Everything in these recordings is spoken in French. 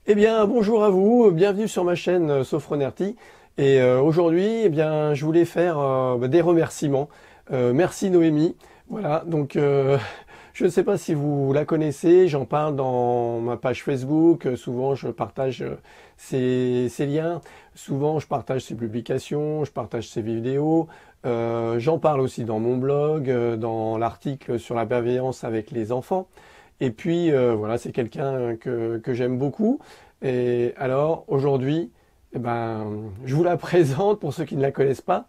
Eh bien, bonjour à vous, bienvenue sur ma chaîne Sofronerty. Et aujourd'hui, eh bien, je voulais faire des remerciements. Merci Noémie. Voilà, donc je ne sais pas si vous la connaissez, j'en parle dans ma page Facebook. Souvent, je partage ses liens. Souvent, je partage ses publications, je partage ses vidéos. J'en parle aussi dans mon blog, dans l'article sur la bienveillance avec les enfants. Et puis voilà, c'est quelqu'un que j'aime beaucoup. Et alors aujourd'hui, eh ben, je vous la présente pour ceux qui ne la connaissent pas.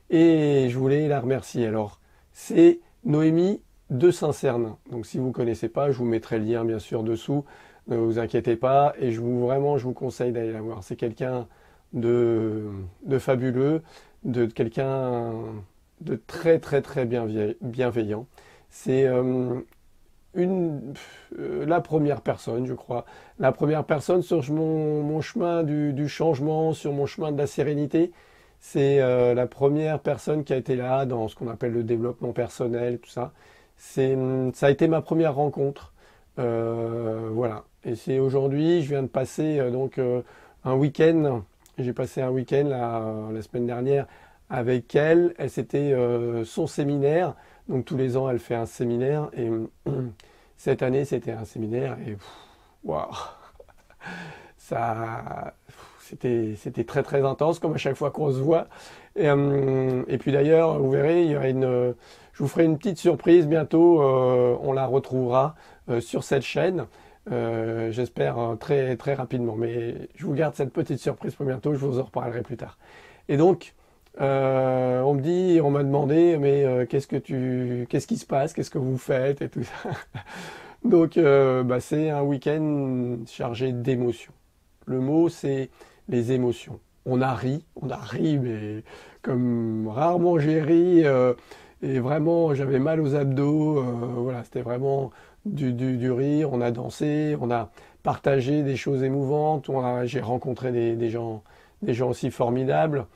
Et je voulais la remercier. Alors, c'est Noémie de Saint-Cerne. Donc si vous ne connaissez pas, je vous mettrai le lien bien sûr dessous. Ne vous inquiétez pas. Et je vous conseille d'aller la voir. C'est quelqu'un de, de fabuleux, de quelqu'un de très très très bienveillant. C'est la première personne, je crois, la première personne sur mon chemin du changement, sur mon chemin de la sérénité. C'est la première personne qui a été là dans ce qu'on appelle le développement personnel, tout ça. Ça a été ma première rencontre. Voilà. Et c'est aujourd'hui, je viens de passer un week-end. J'ai passé un week-end la semaine dernière avec elle. Elle c'était son séminaire. Donc tous les ans, elle fait un séminaire et cette année, c'était un séminaire et waouh, ça, c'était très très intense comme à chaque fois qu'on se voit. Et puis d'ailleurs, vous verrez, je vous ferai une petite surprise bientôt. On la retrouvera sur cette chaîne. J'espère très très rapidement. Mais je vous garde cette petite surprise pour bientôt. Je vous en reparlerai plus tard. Et donc, on m'a demandé, mais qu'est-ce qui se passe, qu'est-ce que vous faites et tout ça. Donc, c'est un week-end chargé d'émotions. Le mot, c'est les émotions. On a ri, mais comme rarement j'ai ri. Et vraiment, j'avais mal aux abdos. Voilà, c'était vraiment du rire. On a dansé, on a partagé des choses émouvantes. J'ai rencontré des gens aussi formidables.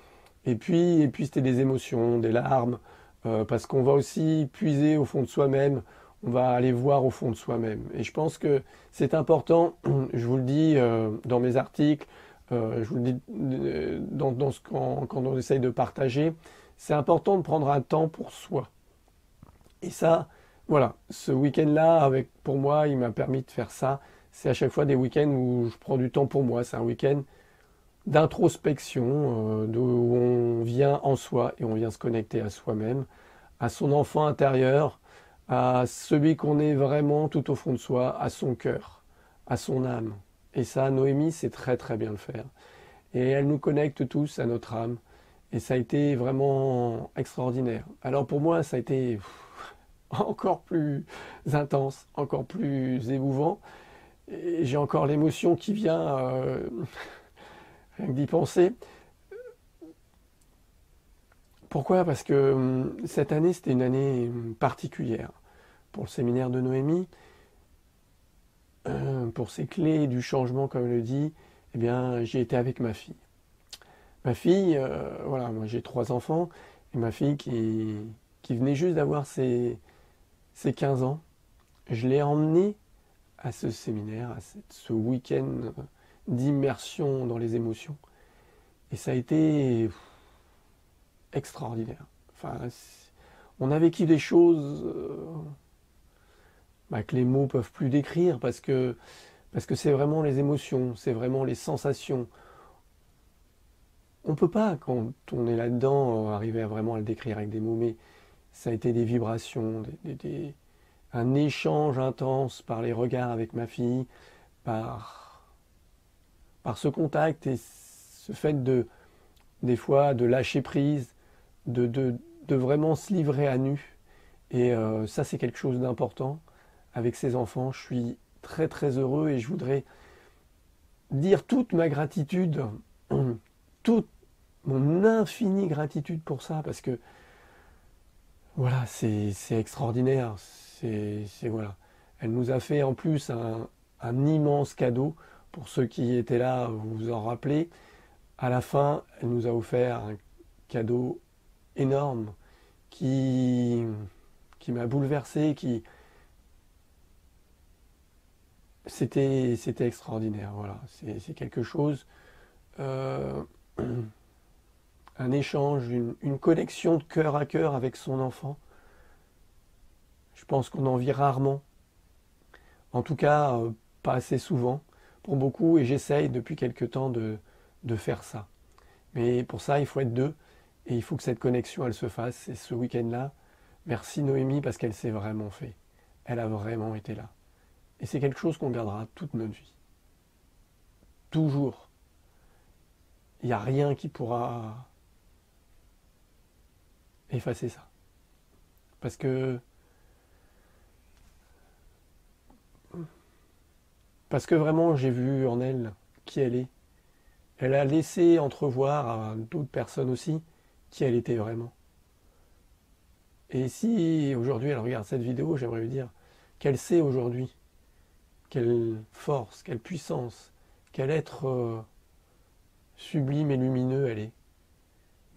Et puis c'était des émotions, des larmes, parce qu'on va aussi puiser au fond de soi-même, on va aller voir au fond de soi-même. Et je pense que c'est important, je vous le dis dans mes articles, je vous le dis quand on essaye de partager, c'est important de prendre un temps pour soi. Et ça, voilà, ce week-end-là, pour moi, il m'a permis de faire ça. C'est à chaque fois des week-ends où je prends du temps pour moi. C'est un week-end d'introspection, où on vient en soi et on vient se connecter à soi-même, à son enfant intérieur, à celui qu'on est vraiment tout au fond de soi, à son cœur, à son âme. Et ça, Noémie sait très très bien le faire. Et elle nous connecte tous à notre âme. Et ça a été vraiment extraordinaire. Alors pour moi, ça a été encore plus intense, encore plus émouvant. Et j'ai encore l'émotion qui vient, rien que d'y penser. Pourquoi? Parce que cette année, c'était une année particulière. Pour le séminaire de Noémie, pour ces clés du changement, comme elle le dit, eh bien, j'ai été avec ma fille. Ma fille, voilà, moi j'ai 3 enfants, et ma fille qui venait juste d'avoir ses 15 ans, je l'ai emmenée à ce séminaire, à ce week-end d'immersion dans les émotions. Et ça a été extraordinaire. Enfin, on a vécu des choses que les mots peuvent plus décrire parce que c'est vraiment les émotions, c'est vraiment les sensations. On peut pas, quand on est là-dedans, arriver à vraiment le décrire avec des mots, mais ça a été des vibrations, un échange intense par les regards avec ma fille, par, par ce contact et ce fait des fois, de lâcher prise, de vraiment se livrer à nu. Et ça, c'est quelque chose d'important. Avec ces enfants, je suis très très heureux et je voudrais dire toute ma gratitude, toute mon infinie gratitude pour ça, parce que voilà, c'est extraordinaire. Voilà. Elle nous a fait en plus un immense cadeau. Pour ceux qui étaient là, vous vous en rappelez. À la fin, elle nous a offert un cadeau énorme qui m'a bouleversé, c'était extraordinaire, voilà. C'est quelque chose, euh, un échange, une connexion de cœur à cœur avec son enfant. Je pense qu'on en vit rarement, en tout cas pas assez souvent pour beaucoup, et j'essaye depuis quelque temps de faire ça. Mais pour ça, il faut être deux, et il faut que cette connexion, elle se fasse. Et ce week-end-là, merci Noémie, parce qu'elle s'est vraiment fait. Elle a vraiment été là. Et c'est quelque chose qu'on gardera toute notre vie. Toujours. Il n'y a rien qui pourra effacer ça. Parce que, parce que vraiment, j'ai vu en elle qui elle est. Elle a laissé entrevoir à d'autres personnes aussi qui elle était vraiment. Et si aujourd'hui elle regarde cette vidéo, j'aimerais lui dire qu'elle sait aujourd'hui quelle force, quelle puissance, quel être sublime et lumineux elle est.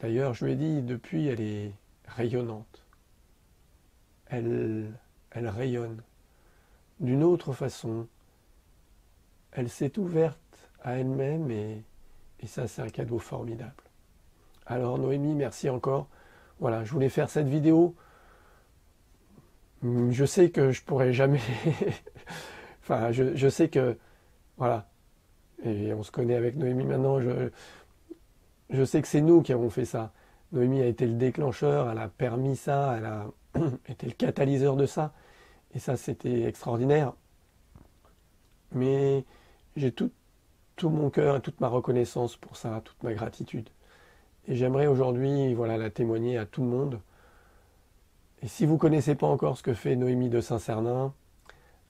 D'ailleurs, je lui ai dit, depuis, elle est rayonnante. Elle rayonne d'une autre façon. Elle s'est ouverte à elle-même et ça, c'est un cadeau formidable. Alors, Noémie, merci encore. Voilà, je voulais faire cette vidéo. Je sais que je pourrais jamais... enfin, je sais que... Voilà. Et on se connaît avec Noémie maintenant. Je sais que c'est nous qui avons fait ça. Noémie a été le déclencheur, elle a permis ça, elle a été le catalyseur de ça. Et ça, c'était extraordinaire. Mais j'ai tout mon cœur et toute ma reconnaissance pour ça, toute ma gratitude. Et j'aimerais aujourd'hui, voilà, la témoigner à tout le monde. Et si vous ne connaissez pas encore ce que fait Noémie de Saint-Cernin,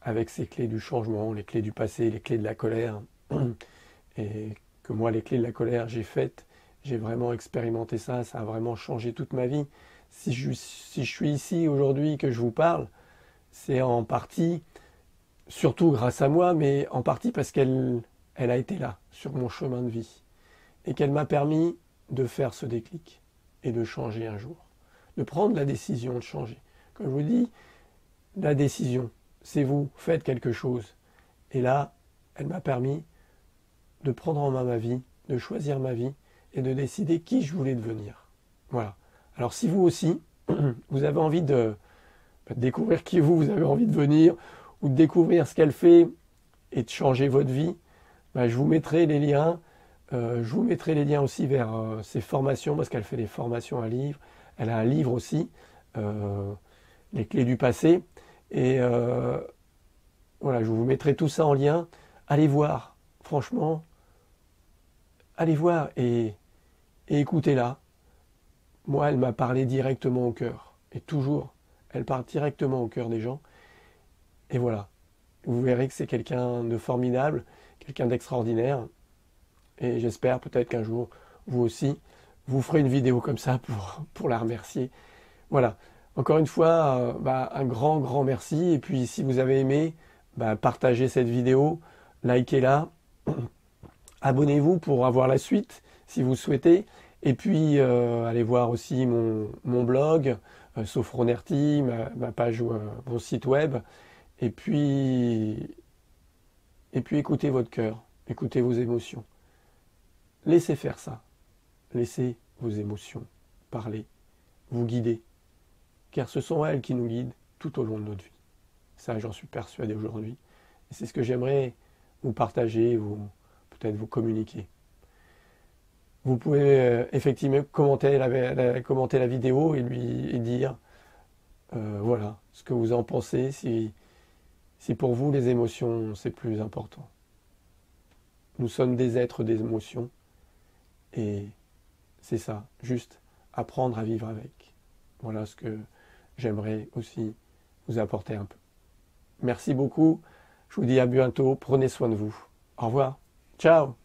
avec ses clés du changement, les clés du passé, les clés de la colère, et que moi, les clés de la colère, j'ai vraiment expérimenté ça, ça a vraiment changé toute ma vie. Si je suis ici aujourd'hui, que je vous parle, c'est en partie, surtout grâce à moi, mais en partie parce qu'elle a été là, sur mon chemin de vie, et qu'elle m'a permis de faire ce déclic, et de changer un jour, de prendre la décision de changer. Comme je vous dis, la décision, c'est vous, faites quelque chose. Et là, elle m'a permis de prendre en main ma vie, de choisir ma vie, et de décider qui je voulais devenir. Voilà. Alors si vous aussi, vous avez envie de découvrir qui vous avez envie de devenir, ou de découvrir ce qu'elle fait, et de changer votre vie, je vous mettrai les liens. Je vous mettrai les liens aussi vers ses formations, parce qu'elle fait des formations à livres. Elle a un livre aussi, Les clés du passé. Et voilà, je vous mettrai tout ça en lien. Allez voir, franchement, allez voir et écoutez-la. Moi, elle m'a parlé directement au cœur. Et toujours, elle parle directement au cœur des gens. Et voilà, vous verrez que c'est quelqu'un de formidable, quelqu'un d'extraordinaire. Et j'espère peut-être qu'un jour, vous aussi, vous ferez une vidéo comme ça pour la remercier. Voilà. Encore une fois, un grand merci. Et puis, si vous avez aimé, partagez cette vidéo, likez-la, abonnez-vous pour avoir la suite, si vous souhaitez. Et puis, allez voir aussi mon blog, Sophronerty, ma page, mon site web. Et puis écoutez votre cœur, écoutez vos émotions. Laissez faire ça. Laissez vos émotions parler, vous guider. Car ce sont elles qui nous guident tout au long de notre vie. Ça, j'en suis persuadé aujourd'hui. Et c'est ce que j'aimerais vous partager, peut-être vous communiquer. Vous pouvez effectivement commenter la vidéo et lui dire voilà ce que vous en pensez, si pour vous les émotions c'est plus important. Nous sommes des êtres d'émotions et c'est ça, juste apprendre à vivre avec. Voilà ce que j'aimerais aussi vous apporter un peu. Merci beaucoup, je vous dis à bientôt, prenez soin de vous. Au revoir, ciao.